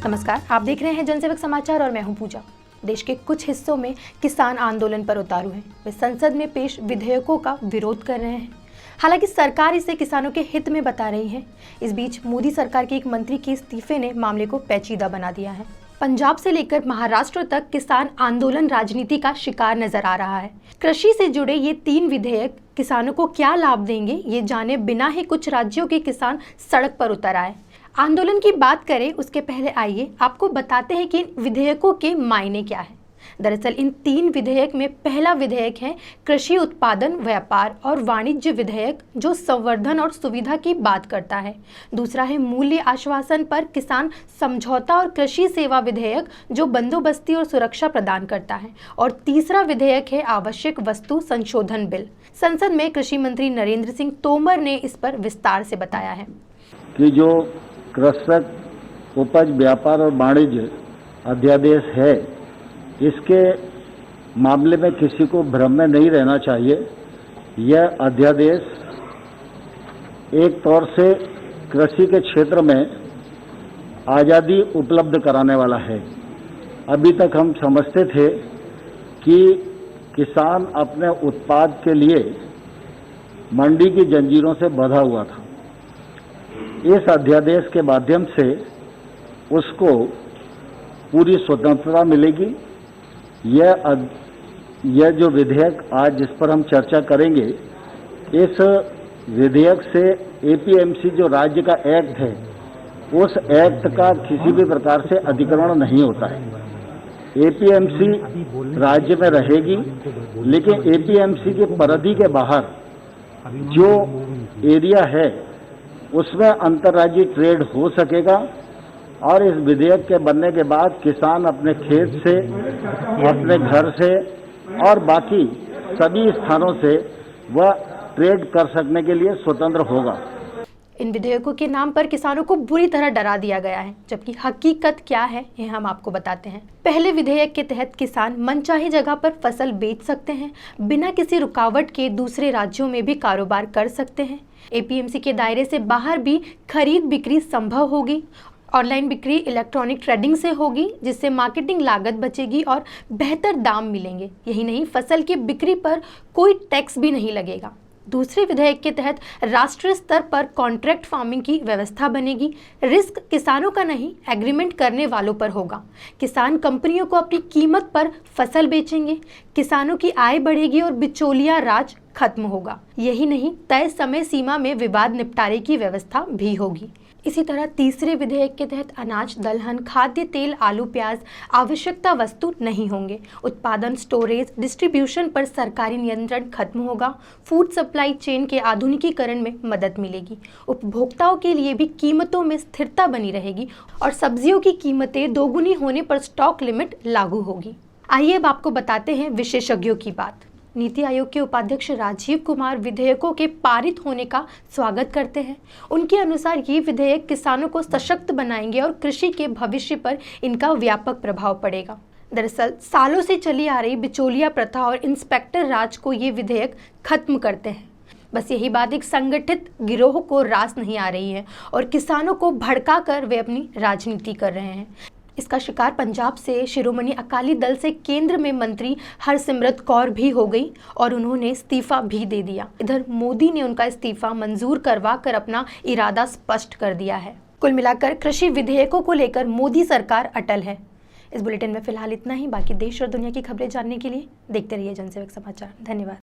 नमस्कार, आप देख रहे हैं जनसेवक समाचार और मैं हूं पूजा। देश के कुछ हिस्सों में किसान आंदोलन पर उतारू हैं। वे संसद में पेश विधेयकों का विरोध कर रहे हैं। हालांकि सरकार इसे किसानों के हित में बता रही है। इस बीच मोदी सरकार के एक मंत्री के इस्तीफे ने मामले को पेचीदा बना दिया है। पंजाब से लेकर महाराष्ट्र तक किसान आंदोलन राजनीति का शिकार नजर आ रहा है। कृषि से जुड़े ये 3 विधेयक किसानों को क्या लाभ देंगे, ये जाने बिना ही कुछ राज्यों के किसान सड़क पर उतर आए। आंदोलन की बात करें उसके पहले आइए आपको बताते हैं कि इन विधेयकों के मायने क्या है। दरअसल इन 3 विधेयक में पहला विधेयक है कृषि उत्पादन, व्यापार और वाणिज्य विधेयक, जो संवर्धन और सुविधा की बात करता है। दूसरा है मूल्य आश्वासन पर किसान समझौता और कृषि सेवा विधेयक, जो बंदोबस्ती और सुरक्षा प्रदान करता है। और तीसरा विधेयक है आवश्यक वस्तु संशोधन बिल। संसद में कृषि मंत्री नरेंद्र सिंह तोमर ने इस पर विस्तार से बताया है कि जो कृषक उपज व्यापार और वाणिज्य अध्यादेश है, इसके मामले में किसी को भ्रम में नहीं रहना चाहिए। यह अध्यादेश एक तौर से कृषि के क्षेत्र में आज़ादी उपलब्ध कराने वाला है। अभी तक हम समझते थे कि किसान अपने उत्पाद के लिए मंडी की जंजीरों से बंधा हुआ था। इस अध्यादेश के माध्यम से उसको पूरी स्वतंत्रता मिलेगी। यह जो विधेयक आज जिस पर हम चर्चा करेंगे, इस विधेयक से एपीएमसी जो राज्य का एक्ट है, उस एक्ट का किसी भी प्रकार से अतिक्रमण नहीं होता है। एपीएमसी राज्य में रहेगी, लेकिन एपीएमसी की परिधि के बाहर जो एरिया है उसमें अंतर्राज्यीय ट्रेड हो सकेगा। और इस विधेयक के बनने के बाद किसान अपने खेत से, अपने घर से और बाकी सभी स्थानों से वह ट्रेड कर सकने के लिए स्वतंत्र होगा। इन विधेयकों के नाम पर किसानों को बुरी तरह डरा दिया गया है, जबकि हकीकत क्या है ये हम आपको बताते हैं। पहले विधेयक के तहत किसान मनचाही जगह पर फसल बेच सकते हैं, बिना किसी रुकावट के दूसरे राज्यों में भी कारोबार कर सकते हैं। एपीएमसी के दायरे से बाहर भी खरीद बिक्री संभव होगी। ऑनलाइन बिक्री इलेक्ट्रॉनिक ट्रेडिंग से होगी, जिससे मार्केटिंग लागत बचेगी और बेहतर दाम मिलेंगे। यही नहीं, फसल की बिक्री पर कोई टैक्स भी नहीं लगेगा। दूसरे विधेयक के तहत राष्ट्रीय स्तर पर कॉन्ट्रैक्ट फार्मिंग की व्यवस्था बनेगी। रिस्क किसानों का नहीं, एग्रीमेंट करने वालों पर होगा। किसान कंपनियों को अपनी कीमत पर फसल बेचेंगे। किसानों की आय बढ़ेगी और बिचौलिया राज खत्म होगा। यही नहीं, तय समय सीमा में विवाद निपटारे की व्यवस्था भी होगी। इसी तरह तीसरे विधेयक के तहत अनाज, दलहन, खाद्य तेल, आलू, प्याज आवश्यकता वस्तु नहीं होंगे। उत्पादन, स्टोरेज, डिस्ट्रीब्यूशन पर सरकारी नियंत्रण खत्म होगा। फूड सप्लाई चेन के आधुनिकीकरण में मदद मिलेगी। उपभोक्ताओं के लिए भी कीमतों में स्थिरता बनी रहेगी और सब्जियों की कीमतें दोगुनी होने पर स्टॉक लिमिट लागू होगी। आइए अब आपको बताते हैं विशेषज्ञों की बात। नीति आयोग के उपाध्यक्ष राजीव कुमार विधेयकों के पारित होने का स्वागत करते हैं। उनके अनुसार ये विधेयक किसानों को सशक्त बनाएंगे और कृषि के भविष्य पर इनका व्यापक प्रभाव पड़ेगा। दरअसल सालों से चली आ रही बिचौलिया प्रथा और इंस्पेक्टर राज को ये विधेयक खत्म करते हैं। बस यही बात एक संगठित गिरोह को रास नहीं आ रही है और किसानों को भड़का कर वे अपनी राजनीति कर रहे हैं। इसका शिकार पंजाब से शिरोमणि अकाली दल से केंद्र में मंत्री हरसिमरत कौर भी हो गई और उन्होंने इस्तीफा भी दे दिया। इधर मोदी ने उनका इस्तीफा मंजूर करवा कर अपना इरादा स्पष्ट कर दिया है। कुल मिलाकर कृषि विधेयकों को लेकर मोदी सरकार अटल है। इस बुलेटिन में फिलहाल इतना ही। बाकी देश और दुनिया की खबरें जानने के लिए देखते रहिए जनसेवक समाचार। धन्यवाद।